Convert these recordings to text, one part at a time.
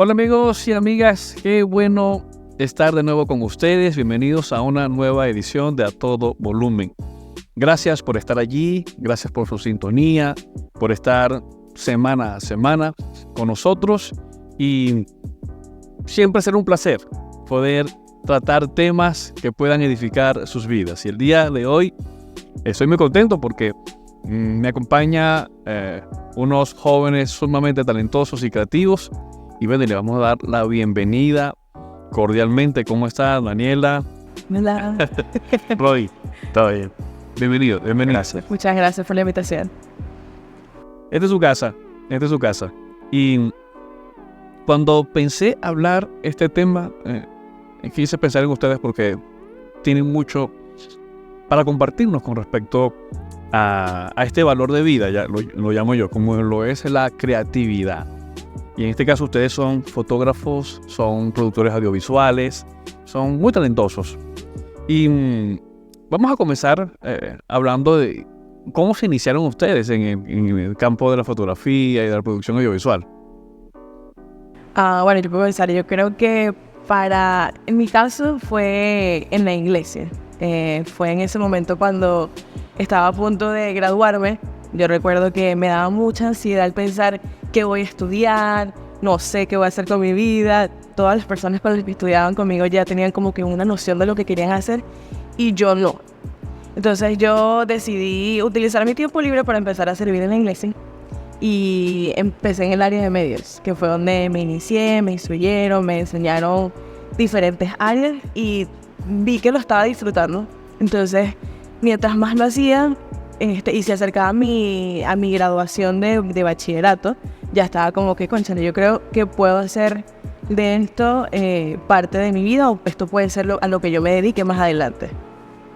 Hola amigos y amigas, qué bueno estar de nuevo con ustedes. Bienvenidos a una nueva edición de A Todo Volumen. Gracias por estar allí, gracias por su sintonía, por estar semana a semana con nosotros y siempre será un placer poder tratar temas que puedan edificar sus vidas. Y el día de hoy estoy muy contento porque me acompaña unos jóvenes sumamente talentosos y creativos. Y bueno, le vamos a dar la bienvenida cordialmente. ¿Cómo está, Daniela? Hola. Roy, todo bien. Bienvenido. Gracias. Muchas gracias por la invitación. Esta es su casa. Y cuando pensé hablar este tema, quise pensar en ustedes porque tienen mucho para compartirnos con respecto a este valor de vida, ya lo llamo yo, como lo es la creatividad. Y en este caso ustedes son fotógrafos, son productores audiovisuales, son muy talentosos. Y vamos a comenzar hablando de cómo se iniciaron ustedes en el campo de la fotografía y de la producción audiovisual. Bueno, yo puedo pensar, yo creo que en mi caso fue en la iglesia. Fue en ese momento cuando estaba a punto de graduarme. Yo recuerdo que me daba mucha ansiedad al pensar qué voy a estudiar, no sé qué voy a hacer con mi vida. Todas las personas con las que estudiaban conmigo ya tenían como que una noción de lo que querían hacer y yo no. Entonces yo decidí utilizar mi tiempo libre para empezar a servir en la iglesia y empecé en el área de medios, que fue donde me inicié, me instruyeron, me enseñaron diferentes áreas y vi que lo estaba disfrutando. Entonces, mientras más lo hacía, y se acercaba a mi graduación de bachillerato, ya estaba como que, cónchale, yo creo que puedo hacer de esto parte de mi vida, o esto puede ser a lo que yo me dedique más adelante.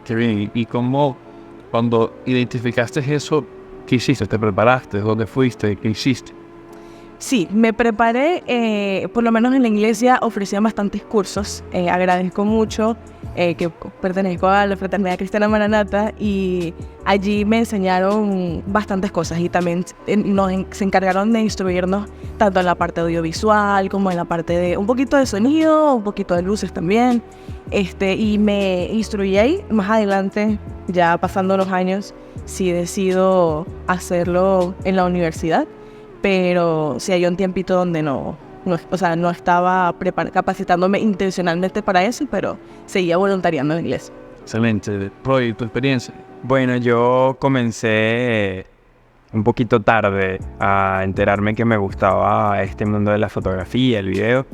Qué bien. ¿Y cómo, cuando identificaste eso, qué hiciste? ¿Te preparaste? ¿Dónde fuiste? ¿Qué hiciste? Sí, me preparé, por lo menos en la iglesia ofrecían bastantes cursos. Agradezco mucho que pertenezco a la Fraternidad Cristiana Maranata y allí me enseñaron bastantes cosas y también se encargaron de instruirnos tanto en la parte audiovisual como en la parte de un poquito de sonido, un poquito de luces también. Y me instruí ahí. Más adelante, ya pasando los años, sí decido hacerlo en la universidad. Pero sí hay un tiempito donde no estaba capacitándome intencionalmente para eso, pero seguía voluntariando en inglés. Excelente. Roy, ¿tu experiencia? Bueno, yo comencé un poquito tarde a enterarme que me gustaba este mundo de la fotografía, el video.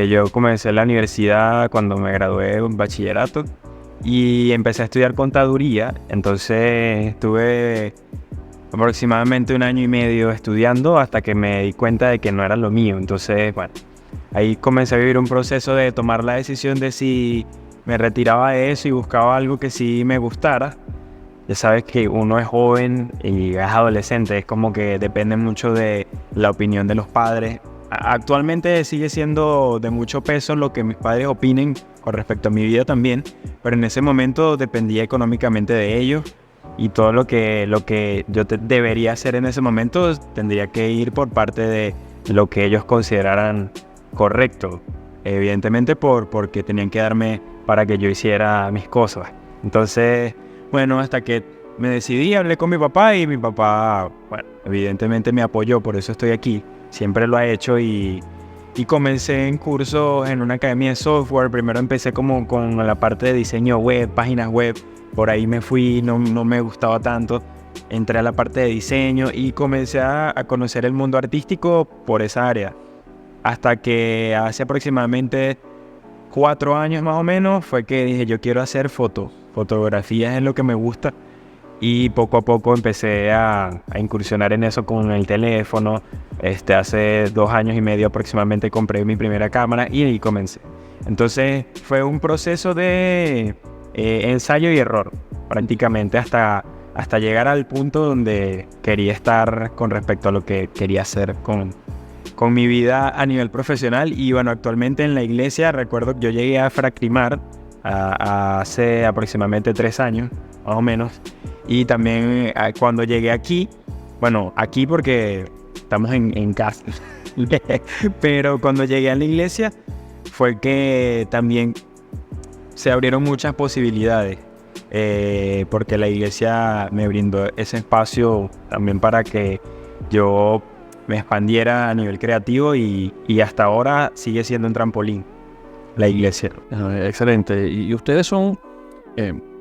Yo comencé en la universidad cuando me gradué en bachillerato y empecé a estudiar contaduría, entonces estuve aproximadamente 1 año y medio estudiando hasta que me di cuenta de que no era lo mío. Entonces, bueno, ahí comencé a vivir un proceso de tomar la decisión de si me retiraba de eso y buscaba algo que sí me gustara. Ya sabes que uno es joven y es adolescente, es como que depende mucho de la opinión de los padres. Actualmente sigue siendo de mucho peso lo que mis padres opinen con respecto a mi vida también, pero en ese momento dependía económicamente de ellos. Y todo lo que yo debería hacer en ese momento tendría que ir por parte de lo que ellos consideraran correcto. Evidentemente porque tenían que darme para que yo hiciera mis cosas. Entonces, bueno, hasta que me decidí, hablé con mi papá y mi papá, bueno, evidentemente me apoyó, por eso estoy aquí. Siempre lo ha hecho y comencé en cursos en una academia de software. Primero empecé como con la parte de diseño web, páginas web. Por ahí me fui, no me gustaba tanto. Entré a la parte de diseño y comencé a conocer el mundo artístico por esa área. Hasta que hace aproximadamente 4 años más o menos fue que dije, yo quiero hacer fotografías es lo que me gusta. Y poco a poco empecé a incursionar en eso con el teléfono. Hace 2 años y medio aproximadamente compré mi primera cámara y comencé. Entonces fue un proceso de ensayo y error prácticamente hasta llegar al punto donde quería estar con respecto a lo que quería hacer con mi vida a nivel profesional. Y bueno, actualmente en la iglesia, recuerdo que yo llegué a Fractimar hace aproximadamente 3 años, más o menos. Y también cuando llegué aquí, bueno, aquí porque estamos en casa, Pero cuando llegué a la iglesia fue que también se abrieron muchas posibilidades, porque la iglesia me brindó ese espacio también para que yo me expandiera a nivel creativo y hasta ahora sigue siendo un trampolín la iglesia. Excelente. Y ustedes son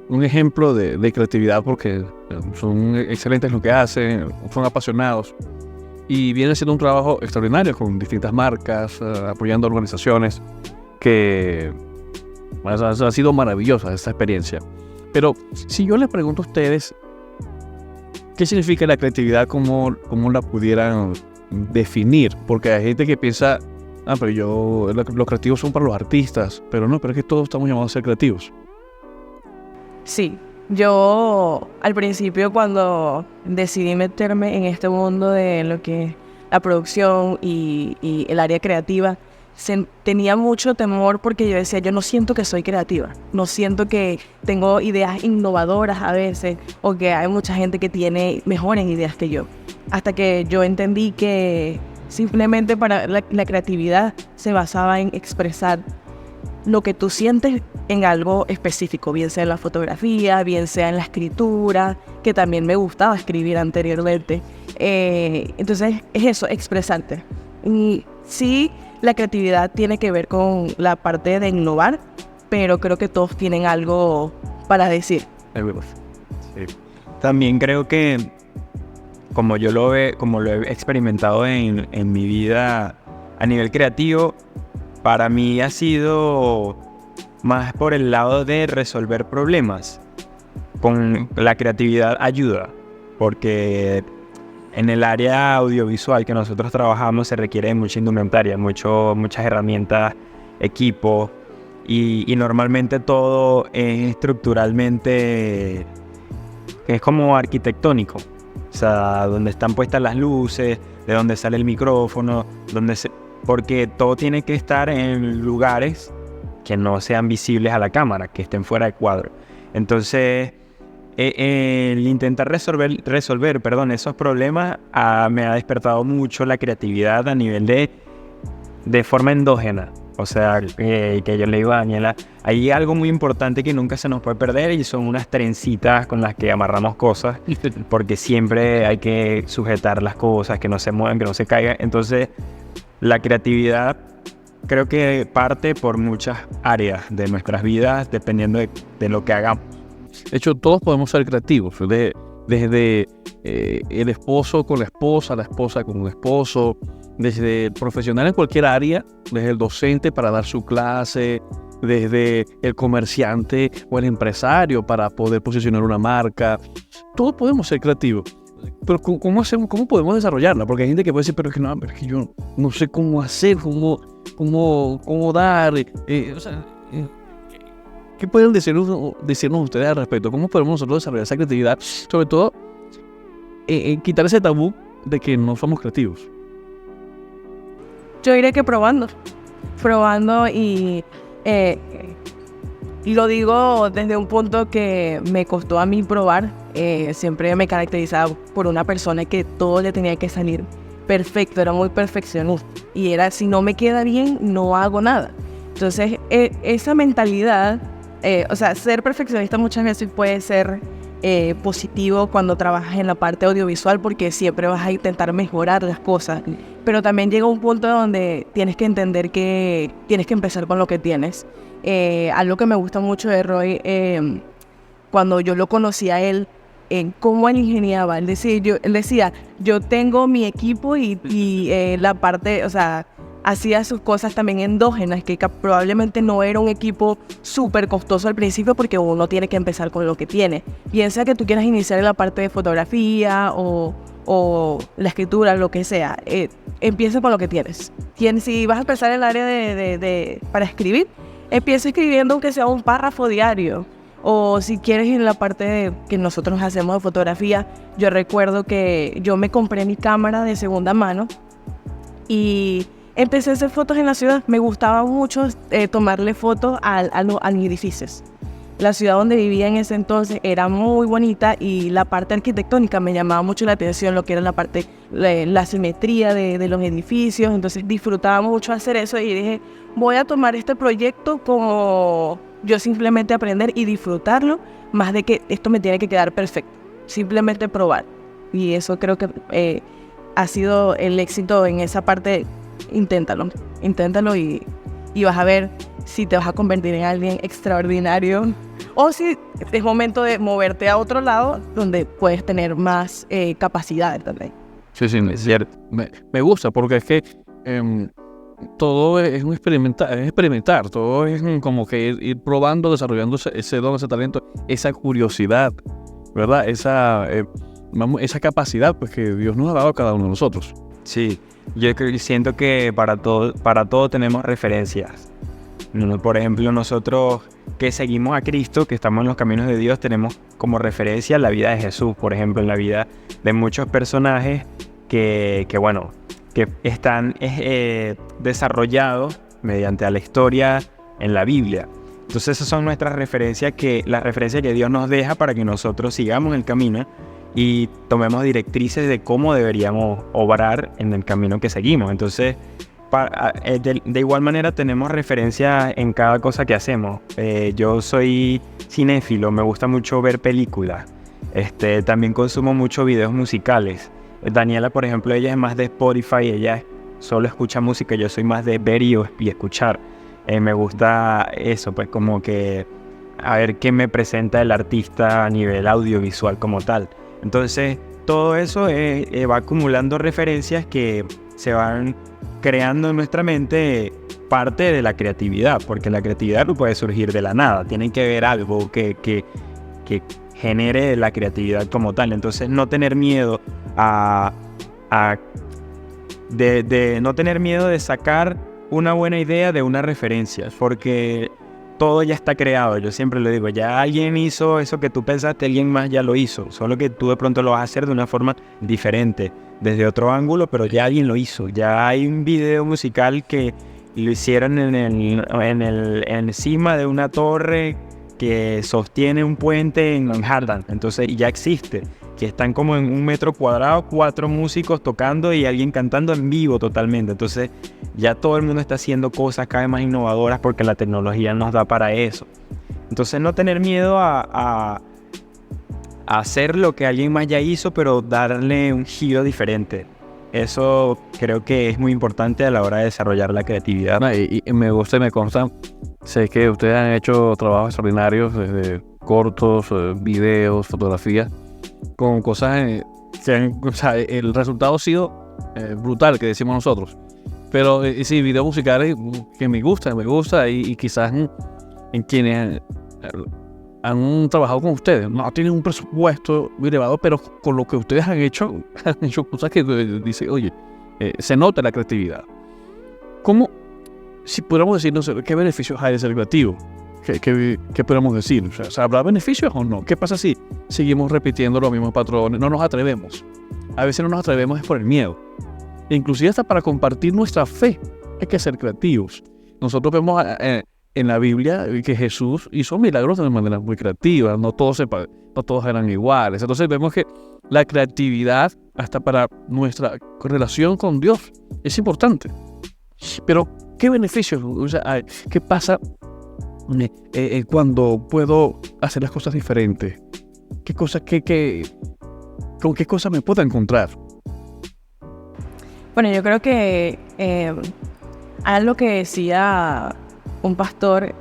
un ejemplo de creatividad porque son excelentes en lo que hacen, son apasionados y vienen haciendo un trabajo extraordinario con distintas marcas, apoyando organizaciones que ha sido maravillosa esta experiencia. Pero si yo les pregunto a ustedes, ¿qué significa la creatividad? ¿Cómo la pudieran definir? Porque hay gente que piensa, pero los creativos son para los artistas, pero no, pero es que todos estamos llamados a ser creativos. Sí, yo al principio cuando decidí meterme en este mundo de lo que es la producción y el área creativa, tenía mucho temor porque yo decía, yo no siento que soy creativa, no siento que tengo ideas innovadoras a veces o que hay mucha gente que tiene mejores ideas que yo. Hasta que yo entendí que simplemente para la creatividad se basaba en expresar lo que tú sientes en algo específico, bien sea en la fotografía, bien sea en la escritura, que también me gustaba escribir anteriormente. Entonces es eso, expresarte. Y sí, la creatividad tiene que ver con la parte de innovar, pero creo que todos tienen algo para decir. Sí. También creo que como lo he experimentado en mi vida a nivel creativo, para mí ha sido más por el lado de resolver problemas. Con la creatividad ayuda, porque en el área audiovisual que nosotros trabajamos se requiere mucha indumentaria, muchas herramientas, equipos, y normalmente todo es estructuralmente, es como arquitectónico. O sea, donde están puestas las luces, de donde sale el micrófono, porque todo tiene que estar en lugares que no sean visibles a la cámara, que estén fuera de cuadro. Entonces, el intentar resolver esos problemas me ha despertado mucho la creatividad a nivel de forma endógena. O sea, que yo le digo a Daniela, hay algo muy importante que nunca se nos puede perder y son unas trencitas con las que amarramos cosas, porque siempre hay que sujetar las cosas, que no se muevan, que no se caigan. Entonces, la creatividad creo que parte por muchas áreas de nuestras vidas, dependiendo de lo que hagamos. De hecho, todos podemos ser creativos, desde el esposo con la esposa con el esposo, desde el profesional en cualquier área, desde el docente para dar su clase, desde el comerciante o el empresario para poder posicionar una marca. Todos podemos ser creativos. Pero ¿cómo hacemos? ¿Cómo podemos desarrollarla? Porque hay gente que puede decir, pero es que yo no sé cómo hacer, cómo dar. ¿Qué pueden decirnos ustedes al respecto? ¿Cómo podemos nosotros desarrollar esa creatividad? Sobre todo, quitar ese tabú de que no somos creativos. Yo diré que probando y lo digo desde un punto que me costó a mí probar. Siempre me caracterizaba por una persona que todo le tenía que salir perfecto, era muy perfeccionista y era, si no me queda bien, no hago nada. Entonces, esa mentalidad, ser perfeccionista muchas veces puede ser positivo cuando trabajas en la parte audiovisual porque siempre vas a intentar mejorar las cosas, pero también llega un punto donde tienes que entender que tienes que empezar con lo que tienes. Algo que me gusta mucho de Roy, cuando yo lo conocí a él, en cómo él ingeniaba, él decía, yo tengo mi equipo y la parte, hacía sus cosas también endógenas, que probablemente no era un equipo súper costoso al principio porque uno tiene que empezar con lo que tiene. Piensa que tú quieras iniciar en la parte de fotografía o la escritura, lo que sea, empieza con lo que tienes. Si vas a empezar en el área para escribir, empieza escribiendo aunque sea un párrafo diario. O si quieres en la parte que nosotros hacemos de fotografía, yo recuerdo que yo me compré mi cámara de segunda mano y empecé a hacer fotos en la ciudad. Me gustaba mucho tomarle fotos a los edificios. La ciudad donde vivía en ese entonces era muy bonita y la parte arquitectónica me llamaba mucho la atención, lo que era la parte la simetría de los edificios, entonces disfrutaba mucho hacer eso y dije, voy a tomar este proyecto como yo simplemente aprender y disfrutarlo, más de que esto me tiene que quedar perfecto, simplemente probar. Y eso creo que ha sido el éxito en esa parte. Inténtalo y vas a ver si te vas a convertir en alguien extraordinario o si es momento de moverte a otro lado donde puedes tener más capacidades también. Sí, es cierto. Me gusta porque es que todo es un experimentar, todo es como que ir probando, desarrollando ese don, ese talento, esa curiosidad, ¿verdad? Esa capacidad pues, que Dios nos ha dado a cada uno de nosotros. Sí, yo siento que para todo tenemos referencias. Por ejemplo, nosotros que seguimos a Cristo, que estamos en los caminos de Dios, tenemos como referencia la vida de Jesús, por ejemplo, en la vida de muchos personajes que están desarrollados mediante la historia en la Biblia. Entonces esas son nuestras referencias, las referencias que Dios nos deja para que nosotros sigamos el camino y tomemos directrices de cómo deberíamos obrar en el camino que seguimos. Entonces, de igual manera tenemos referencias en cada cosa que hacemos. Yo soy cinéfilo, me gusta mucho ver películas. También consumo mucho videos musicales. Daniela, por ejemplo, ella es más de Spotify, ella solo escucha música, yo soy más de ver y escuchar. Me gusta eso, pues como que a ver qué me presenta el artista a nivel audiovisual como tal. Entonces, todo eso va acumulando referencias que se van creando en nuestra mente parte de la creatividad, porque la creatividad no puede surgir de la nada, tiene que haber algo que genere la creatividad como tal. Entonces, no tener miedo no tener miedo de sacar una buena idea de una referencia, porque todo ya está creado. Yo siempre lo digo, ya alguien hizo eso que tú pensaste, alguien más ya lo hizo, solo que tú de pronto lo vas a hacer de una forma diferente, desde otro ángulo, pero ya alguien lo hizo. Ya hay un video musical que lo hicieron encima de una torre que sostiene un puente en Manhattan, entonces ya existe, que están como en 1 metro cuadrado, 4 músicos tocando y alguien cantando en vivo totalmente. Entonces ya todo el mundo está haciendo cosas cada vez más innovadoras porque la tecnología nos da para eso. Entonces no tener miedo a hacer lo que alguien más ya hizo, pero darle un giro diferente. Eso creo que es muy importante a la hora de desarrollar la creatividad. Y me gusta y me consta, sé que ustedes han hecho trabajos extraordinarios, desde cortos, videos, fotografías, con cosas el resultado ha sido brutal, que decimos nosotros. Pero sí, videos musicales que me gusta y quizás en quienes han trabajado con ustedes, no tienen un presupuesto muy elevado, pero con lo que ustedes han hecho cosas que dicen, oye, se nota la creatividad. ¿Cómo, si pudiéramos decir, no sé, qué beneficios hay de ser creativo? ¿Qué podemos decir? O sea, ¿habrá beneficios o no? ¿Qué pasa si seguimos repitiendo los mismos patrones? No nos atrevemos. A veces no nos atrevemos es por el miedo. Inclusive hasta para compartir nuestra fe hay que ser creativos. Nosotros vemos en la Biblia que Jesús hizo milagros de manera muy creativa. No todos eran iguales. Entonces vemos que la creatividad, hasta para nuestra relación con Dios, es importante. Pero, ¿qué beneficios? O sea, ¿qué pasa cuando puedo hacer las cosas diferentes? ¿Con qué cosas me puedo encontrar? Bueno, yo creo que algo que decía un pastor,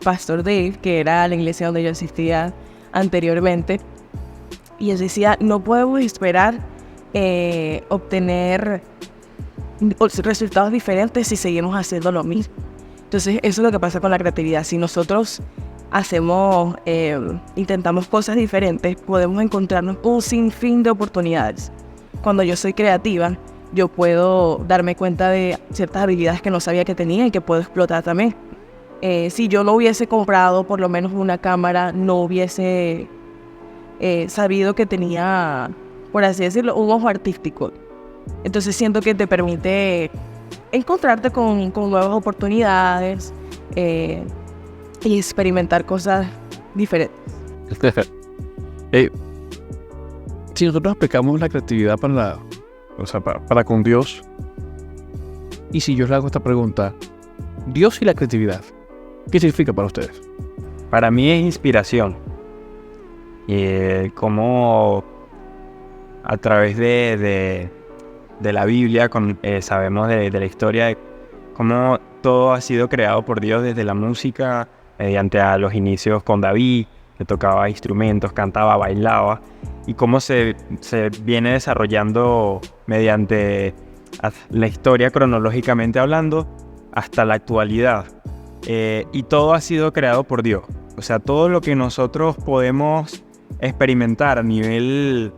Pastor Dave, que era la iglesia donde yo asistía anteriormente, y él decía, no podemos esperar obtener resultados diferentes si seguimos haciendo lo mismo. Entonces, eso es lo que pasa con la creatividad. Si nosotros intentamos cosas diferentes, podemos encontrarnos un sinfín de oportunidades. Cuando yo soy creativa, yo puedo darme cuenta de ciertas habilidades que no sabía que tenía y que puedo explotar también. Si yo no hubiese comprado por lo menos una cámara, no hubiese sabido que tenía, por así decirlo, un ojo artístico. Entonces siento que te permite encontrarte con nuevas oportunidades y experimentar cosas diferentes. Si nosotros aplicamos la creatividad para o sea, para con Dios. Y si yo le hago esta pregunta, Dios y la creatividad, ¿qué significa para ustedes? Para mí es inspiración. Como a través de la Biblia sabemos de la historia de cómo todo ha sido creado por Dios desde la música, mediante a los inicios con David, que tocaba instrumentos, cantaba, bailaba, y cómo se viene desarrollando mediante la historia cronológicamente hablando hasta la actualidad. Y todo ha sido creado por Dios. O sea, todo lo que nosotros podemos experimentar a nivel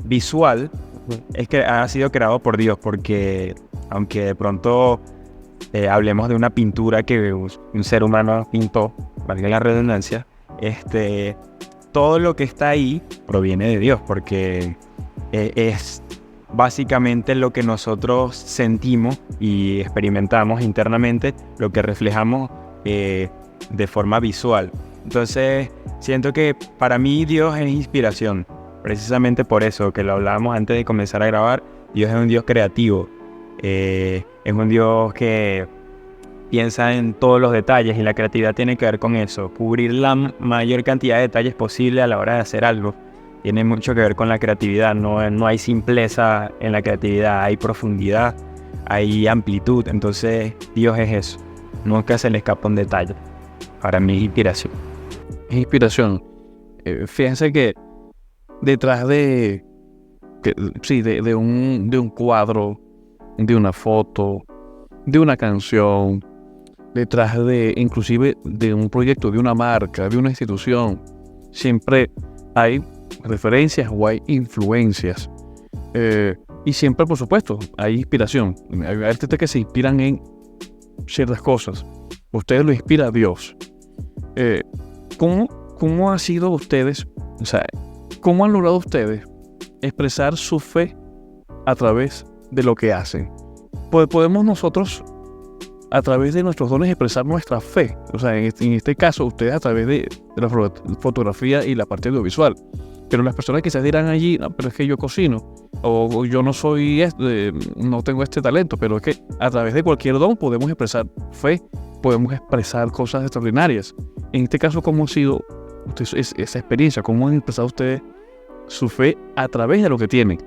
visual es que ha sido creado por Dios, porque aunque de pronto hablemos de una pintura que un ser humano pintó, valga la redundancia, todo lo que está ahí proviene de Dios, porque es básicamente lo que nosotros sentimos y experimentamos internamente, lo que reflejamos de forma visual. Entonces, siento que para mí Dios es inspiración. Precisamente por eso, que lo hablábamos antes de comenzar a grabar, Dios es un Dios creativo. Es un Dios que piensa en todos los detalles, y la creatividad tiene que ver con eso. Cubrir la mayor cantidad de detalles posible a la hora de hacer algo. Tiene mucho que ver con la creatividad. No hay simpleza en la creatividad, hay profundidad, hay amplitud. Entonces, Dios es eso. Nunca se le escapa un detalle. Para mí es inspiración. Es inspiración. Fíjense que detrás de un cuadro, de una foto, de una canción, detrás inclusive de un proyecto, de una marca, de una institución, siempre hay referencias o hay influencias. Y siempre, por supuesto, hay inspiración. Hay artistas que se inspiran en ciertas cosas. Ustedes lo inspira a Dios. ¿Cómo ha sido ustedes, o sea, cómo han logrado ustedes expresar su fe a través de lo que hacen? Pues podemos nosotros, a través de nuestros dones, expresar nuestra fe. O sea, en este caso, ustedes a través de la fotografía y la parte audiovisual. Pero las personas quizás dirán allí, no, pero es que yo cocino, o yo no soy no tengo este talento, pero es que a través de cualquier don podemos expresar fe, podemos expresar cosas extraordinarias. En este caso, ¿cómo ha sido esa experiencia? ¿Cómo han expresado ustedes su fe a través de lo que tienen?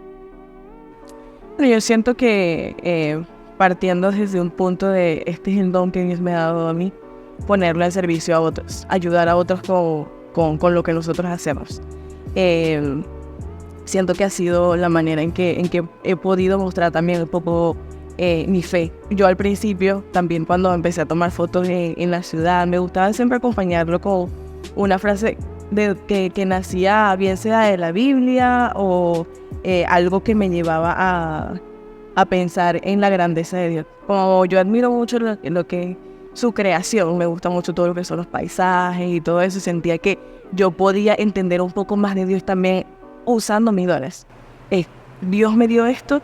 Yo siento que partiendo desde un punto de este es el don que Dios me ha dado a mí, ponerlo al servicio a otros, ayudar a otros con lo que nosotros hacemos. Siento que ha sido la manera en que he podido mostrar también un poco mi fe. Yo al principio, también cuando empecé a tomar fotos en la ciudad, me gustaba siempre acompañarlo con una frase que nacía, bien sea de la Biblia o algo que me llevaba a pensar en la grandeza de Dios. Como yo admiro mucho lo que su creación, me gusta mucho todo lo que son los paisajes y todo eso, sentía que yo podía entender un poco más de Dios también usando mis dones. Dios me dio esto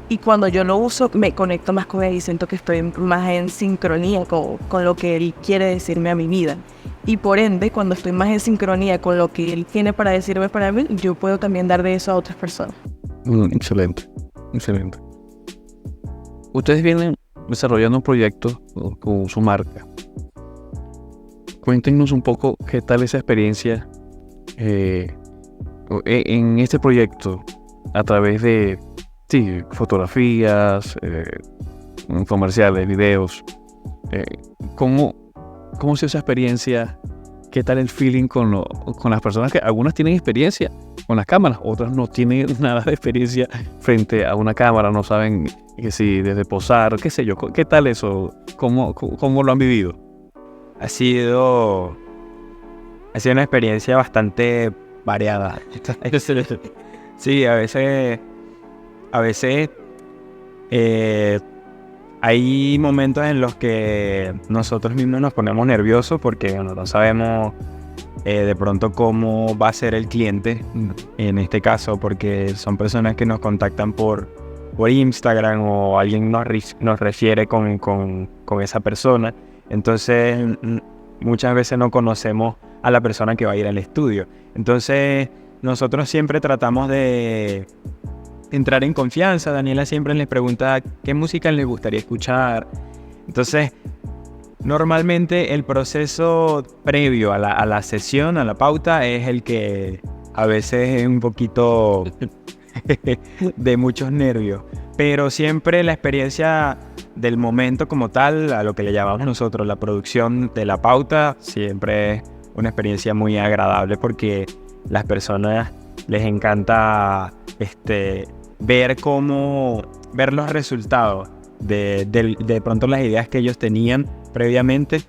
y cuando yo lo uso me conecto más con Él y siento que estoy más en sincronía con lo que Él quiere decirme a mi vida. Y por ende, cuando estoy más en sincronía con lo que Él tiene para decirme para mí, yo puedo también dar de eso a otras personas. Excelente. Ustedes vienen desarrollando un proyecto con su marca. Cuéntenos un poco qué tal esa experiencia en este proyecto a través de fotografías, comerciales, videos. ¿Cómo ha sido esa experiencia? ¿Qué tal el feeling con las personas que algunas tienen experiencia con las cámaras, otras no tienen nada de experiencia frente a una cámara, no saben que si desde posar, qué sé yo? ¿Qué tal eso? ¿Cómo lo han vivido? Ha sido una experiencia bastante variada. Sí, a veces hay momentos en los que nosotros mismos nos ponemos nerviosos porque no sabemos de pronto cómo va a ser el cliente, en este caso, porque son personas que nos contactan por Instagram o alguien nos refiere con esa persona. Entonces, muchas veces no conocemos a la persona que va a ir al estudio. Entonces, nosotros siempre tratamos de entrar en confianza. Daniela siempre les pregunta qué música les gustaría escuchar. Entonces, normalmente el proceso previo a la sesión, a la pauta, es el que a veces es un poquito de muchos nervios. Pero siempre la experiencia del momento como tal, a lo que le llamamos nosotros la producción de la pauta, siempre es una experiencia muy agradable porque las personas les encanta ver los resultados de pronto las ideas que ellos tenían previamente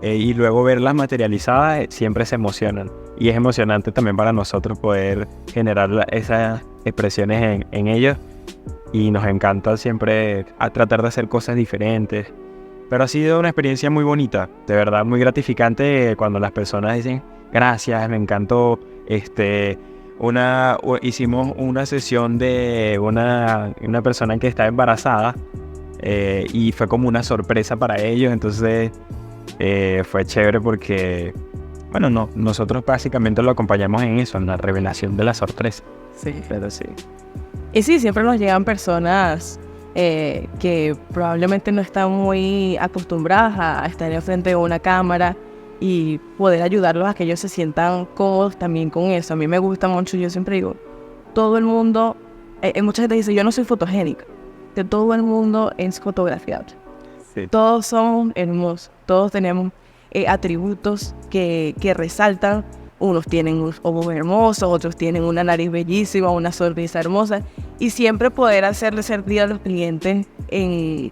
y luego verlas materializadas, siempre se emocionan. Y es emocionante también para nosotros poder generar esas expresiones en ellos. Y nos encanta siempre tratar de hacer cosas diferentes. Pero ha sido una experiencia muy bonita, de verdad, muy gratificante cuando las personas dicen gracias, me encantó. Hicimos una sesión de una persona que estaba embarazada y fue como una sorpresa para ellos. Entonces fue chévere porque, bueno, nosotros básicamente lo acompañamos en eso, en la revelación de la sorpresa. Sí. Pero sí. Y sí, siempre nos llegan personas que probablemente no están muy acostumbradas a estar enfrente de una cámara y poder ayudarlos a que ellos se sientan cómodos también con eso. A mí me gusta mucho, yo siempre digo, todo el mundo, mucha gente dice, yo no soy fotogénica, que todo el mundo es fotografiable. Sí. Todos son hermosos, todos tenemos atributos que resaltan. Unos tienen unos ojos hermosos, otros tienen una nariz bellísima, una sonrisa hermosa. Y siempre poder hacerle sentir a los clientes en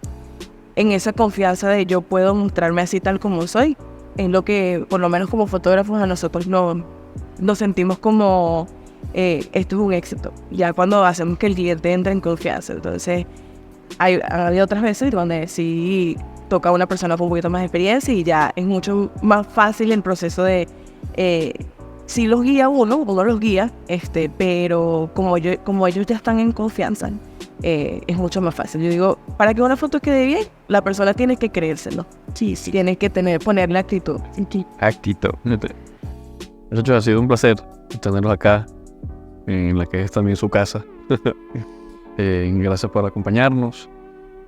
esa confianza de yo puedo mostrarme así tal como soy. Es lo que, por lo menos como fotógrafos, a nosotros nos sentimos como esto es un éxito. Ya cuando hacemos que el cliente entre en confianza. Entonces, hay otras veces donde sí toca a una persona con un poquito más de experiencia y ya es mucho más fácil el proceso de... sí los guía uno los guía, pero como ellos ya están en confianza, es mucho más fácil. Yo digo, para que una foto quede bien, la persona tiene que creérselo. Sí. Tiene que ponerle actitud. Actitud. Muchachos, ha sido un placer tenerlos acá, en la que es también su casa. Gracias por acompañarnos.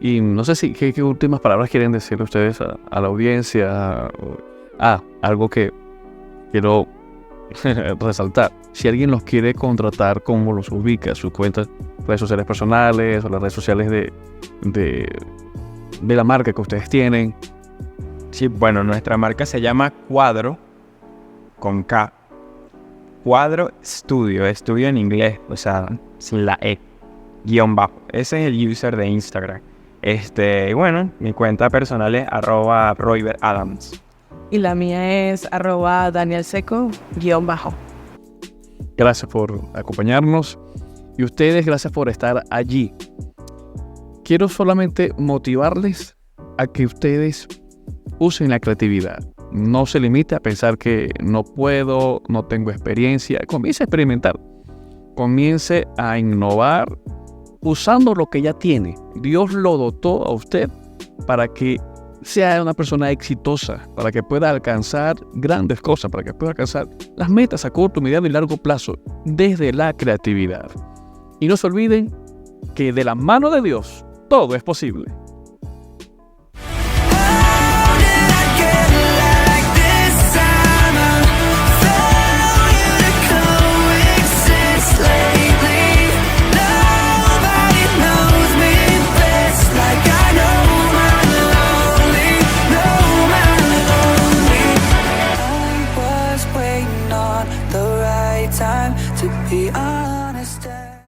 Y no sé si qué últimas palabras quieren decirle ustedes a la audiencia. Algo que quiero resaltar. Si alguien los quiere contratar, ¿cómo los ubica? Sus cuentas, redes sociales personales o las redes sociales de la marca que ustedes tienen. Sí, bueno, nuestra marca se llama Cuadro, con K. Cuadro Studio, estudio en inglés, o sea, sin la E, _. Ese es el user de Instagram. Y bueno, mi cuenta personal es @RoyberAdams. Y la mía es @DanielSeco_. Gracias por acompañarnos. Y ustedes, gracias por estar allí. Quiero solamente motivarles a que ustedes usen la creatividad. No se limite a pensar que no puedo, no tengo experiencia. Comience a experimentar. Comience a innovar usando lo que ya tiene. Dios lo dotó a usted para que sea una persona exitosa, para que pueda alcanzar grandes cosas, para que pueda alcanzar las metas a corto, mediano y largo plazo desde la creatividad. Y no se olviden que de la mano de Dios todo es posible.